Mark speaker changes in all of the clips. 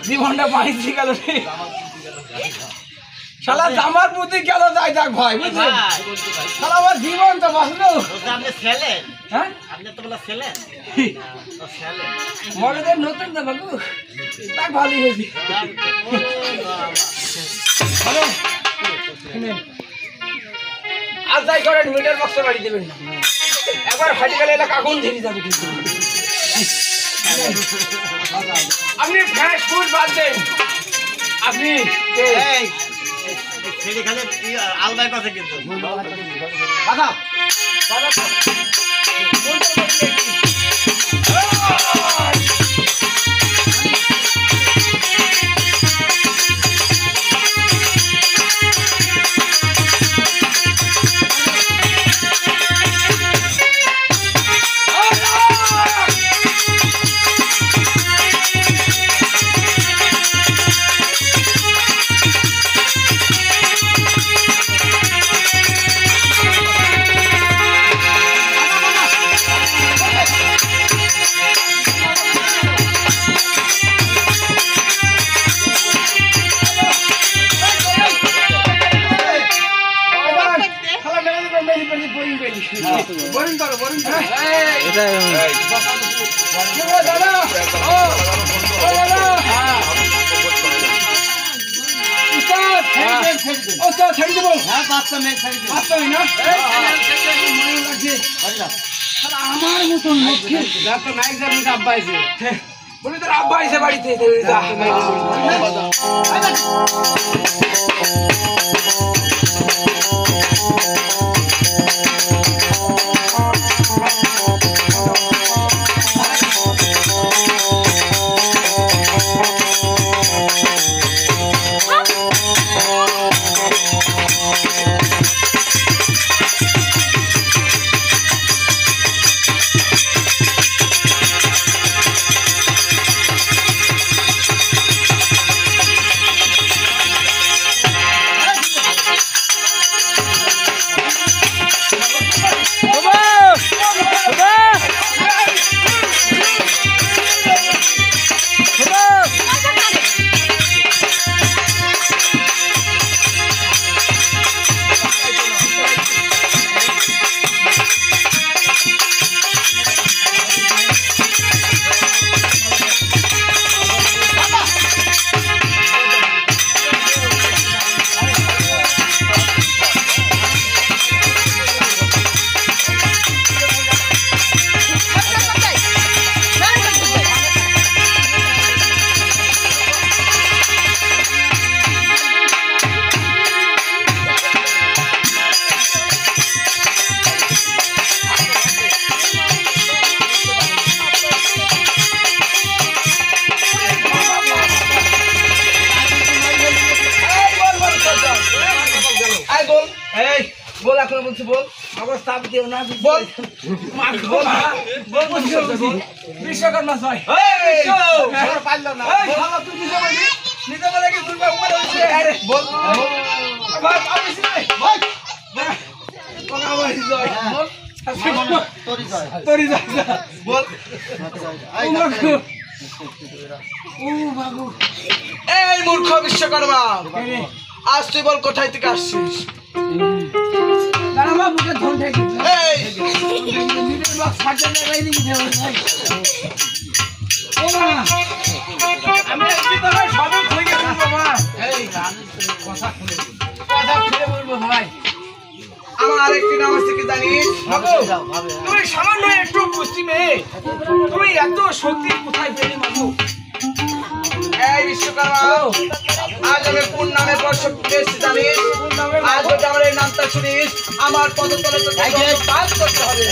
Speaker 1: জীবনটা বাড়িতে গেল রে শালা জামার প্রতি গেল যাই যাক ভাই বুঝলি শালা আমার জীবন তো বাঁচলো
Speaker 2: আপনি ছেলেন
Speaker 1: হ্যাঁ
Speaker 2: আপনি তো বলা ছেলেন
Speaker 1: মডেলের নতুন তো বাবু তাই ভালোই হয়েছি আর যাই করেন মিটার বক্সে বাড়ি দেবেন না একবার ফাটি গেলে এলাকা আগুন ধরে যাবে কিন্তু আপনি ফ্যাস ফুড বাদ দেন আপনি
Speaker 2: ছেলে খালে আলবাই কথা কিন্তু
Speaker 1: বাধা আমার মতন আব্বা এসে বাড়িতে বিশ্বকর্মা জয় পারলো না নিজে বলে কি দুর্গা উপরে এই মূর্খ বিশ্বকর্মা আজ তুই বল কোথায় থেকে আসছিস আমার আরেকটি নাম আছে কি জানিস তুমি সামান্য একটু পুষ্টি মেয়ে তুমি এত শক্তি কোথায় পেলি মাগো এই বিশ্বকর্মা আজ আমি কোন নামে বর্ষক পেয়েছি জানিস আজ যদি আমার এই নামটা শুনিস আমার পদতলে তো কাজ করতে হবে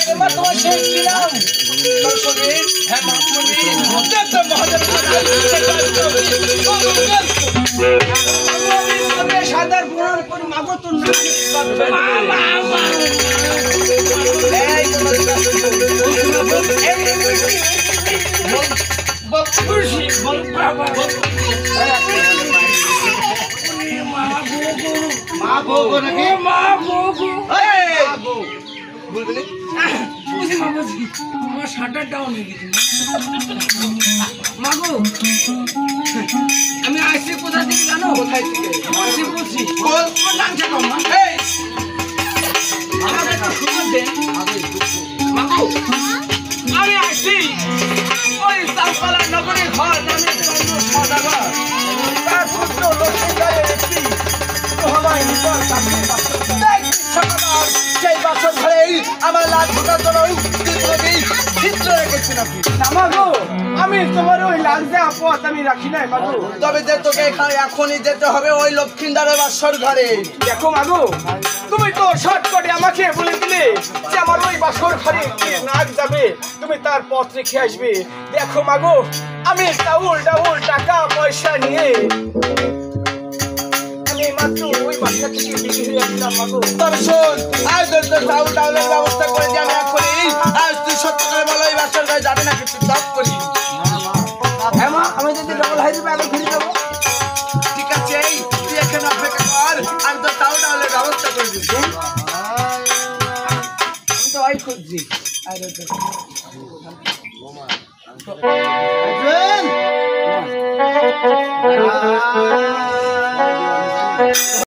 Speaker 1: তোমার শেষ কি নাম সাদার বোনার পর মাগো তোর কোথায় থেকে
Speaker 3: বলছি বলছি
Speaker 1: বল
Speaker 3: তোমার নামটা কম না
Speaker 1: এই
Speaker 3: আমাকে একটা সুযোগ দেন
Speaker 1: মাগো আমি আসছি ওই সালপালা নগরের ঘর নামে সদাগর তার পুত্র লক্ষ্মীদারের একটি মহামায় নিকট সেই বছর ধরেই আমার লাশ ঢোকার জন্য চিত্র রেখেছেন আপনি
Speaker 3: না মাগো আমি তোমার ওই লাল দেওয়া পথ আমি রাখি নাই মাগো
Speaker 1: তবে যে তোকে এখানে এখনই যেতে হবে ওই লক্ষ্মীদারের বাসর ঘরে
Speaker 3: দেখো মাগো তুমি তো শর্টকাটে আমাকে বলে দিলে যে আমার ওই বাসর ঘরে কে নাক যাবে তুমি তার পথ রেখে আসবে দেখো মাগো আমি ডাউল টাকা পয়সা নিয়ে আমি মাত্র ওই বাসা থেকে বেরিয়ে হয়ে আসলাম মাগো
Speaker 1: তবে শোন আজ তোর চাউলের ব্যবস্থা করে দিয়ে আমি এখনই আজ তুই সত্য করে বলো এই বাসর ঘরে যাবে না কিছু সব করি
Speaker 3: হ্যাঁ মা আমি যদি ডবল হাই দেবে আমি ফিরে যাবো
Speaker 1: ঠিক আছে এই তুই এখানে অপেক্ষা কর আমি তোর চাউলের ব্যবস্থা করে দিচ্ছি
Speaker 3: আমি তো ওই খুঁজছি
Speaker 2: আর্জুন